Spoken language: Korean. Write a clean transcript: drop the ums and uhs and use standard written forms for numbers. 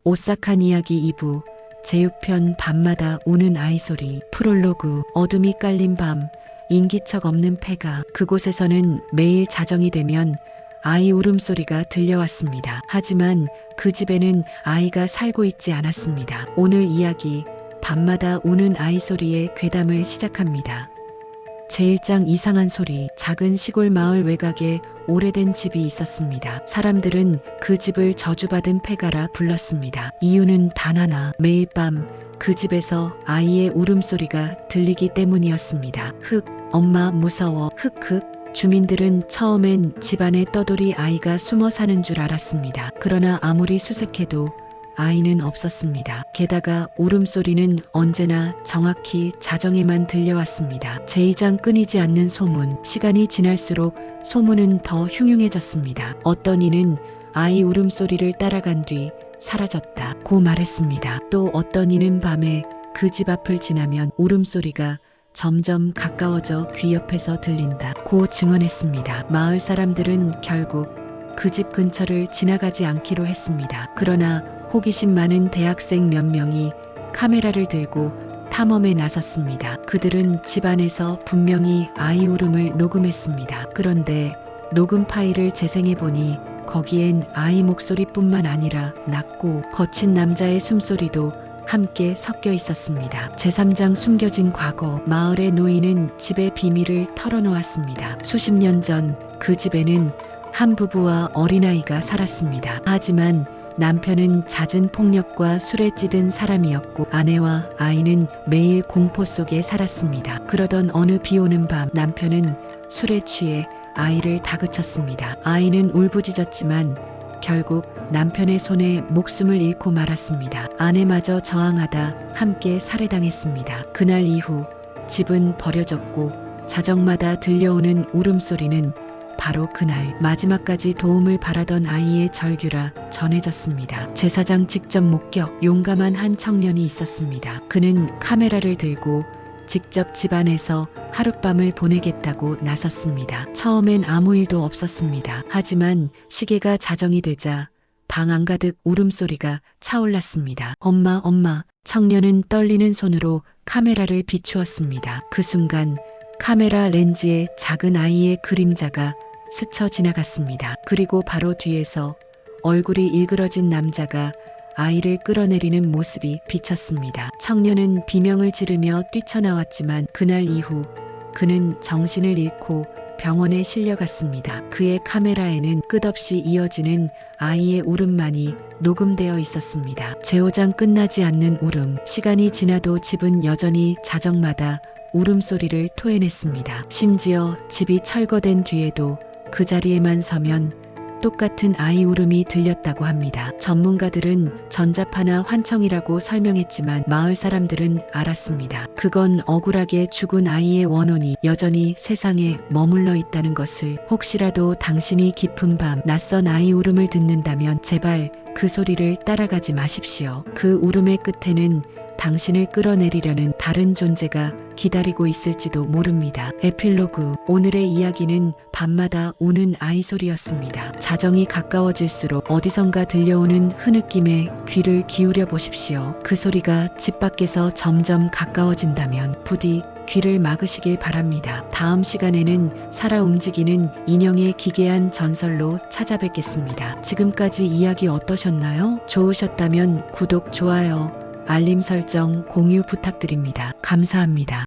오싹한 이야기 2부 제6편 밤마다 우는 아이 소리. 프롤로그. 어둠이 깔린 밤, 인기척 없는 폐가. 그곳에서는 매일 자정이 되면 아이 울음소리가 들려왔습니다. 하지만 그 집에는 아이가 살고 있지 않았습니다. 오늘 이야기 밤마다 우는 아이 소리의 괴담을 시작합니다. 제1장 이상한 소리. 작은 시골 마을 외곽에 오래된 집이 있었습니다. 사람들은 그 집을 저주받은 폐가라 불렀습니다. 이유는 단 하나. 매일 밤 그 집에서 아이의 울음소리가 들리기 때문이었습니다. 흑, 엄마 무서워. 흑흑. 주민들은 처음엔 집안에 떠돌이 아이가 숨어 사는 줄 알았습니다. 그러나 아무리 수색해도 아이는 없었습니다. 게다가 울음소리는 언제나 정확히 자정에만 들려왔습니다. 제2장 끊이지 않는 소문. 시간이 지날수록 소문은 더 흉흉해졌습니다. 어떤 이는 아이 울음소리를 따라간 뒤 사라졌다고 말했습니다. 또 어떤 이는 밤에 그 집 앞을 지나면 울음소리가 점점 가까워져 귀 옆에서 들린다고 증언했습니다. 마을 사람들은 결국 그 집 근처를 지나가지 않기로 했습니다. 그러나 호기심 많은 대학생 몇 명이 카메라를 들고 탐험에 나섰습니다. 그들은 집 안에서 분명히 아이 울음을 녹음했습니다. 그런데 녹음 파일을 재생해보니 거기엔 아이 목소리뿐만 아니라 낮고 거친 남자의 숨소리도 함께 섞여 있었습니다. 제3장 숨겨진 과거. 마을의 노인은 집의 비밀을 털어놓았습니다. 수십 년 전 그 집에는 한 부부와 어린아이가 살았습니다. 하지만 남편은 잦은 폭력과 술에 찌든 사람이었고 아내와 아이는 매일 공포 속에 살았습니다. 그러던 어느 비 오는 밤 남편은 술에 취해 아이를 다그쳤습니다. 아이는 울부짖었지만 결국 남편의 손에 목숨을 잃고 말았습니다. 아내마저 저항하다 함께 살해당했습니다. 그날 이후 집은 버려졌고 자정마다 들려오는 울음소리는 바로 그날 마지막까지 도움을 바라던 아이의 절규라 전해졌습니다. 제사장 직접 목격. 용감한 한 청년이 있었습니다. 그는 카메라를 들고 직접 집안에서 하룻밤을 보내겠다고 나섰습니다. 처음엔 아무 일도 없었습니다. 하지만 시계가 자정이 되자 방 안가득 울음소리가 차올랐습니다. 엄마, 엄마. 청년은 떨리는 손으로 카메라를 비추었습니다. 그 순간 카메라 렌즈에 작은 아이의 그림자가 스쳐 지나갔습니다. 그리고 바로 뒤에서 얼굴이 일그러진 남자가 아이를 끌어내리는 모습이 비쳤습니다. 청년은 비명을 지르며 뛰쳐나왔지만 그날 이후 그는 정신을 잃고 병원에 실려갔습니다. 그의 카메라에는 끝없이 이어지는 아이의 울음만이 녹음되어 있었습니다. 제5장 끝나지 않는 울음. 시간이 지나도 집은 여전히 자정마다 울음소리를 토해냈습니다. 심지어 집이 철거된 뒤에도 그 자리에만 서면 똑같은 아이 울음이 들렸다고 합니다. 전문가들은 전자파나 환청이라고 설명했지만 마을 사람들은 알았습니다. 그건 억울하게 죽은 아이의 원혼이 여전히 세상에 머물러 있다는 것을. 혹시라도 당신이 깊은 밤 낯선 아이 울음을 듣는다면 제발 그 소리를 따라가지 마십시오. 그 울음의 끝에는 당신을 끌어내리려는 다른 존재가 기다리고 있을지도 모릅니다. 에필로그. 오늘의 이야기는 밤마다 우는 아이 소리였습니다. 자정이 가까워질수록 어디선가 들려오는 흐느낌에 귀를 기울여 보십시오. 그 소리가 집 밖에서 점점 가까워진다면 부디 귀를 막으시길 바랍니다. 다음 시간에는 살아 움직이는 인형의 기괴한 전설로 찾아뵙겠습니다. 지금까지 이야기 어떠셨나요? 좋으셨다면 구독, 좋아요, 알림 설정, 공유 부탁드립니다. 감사합니다.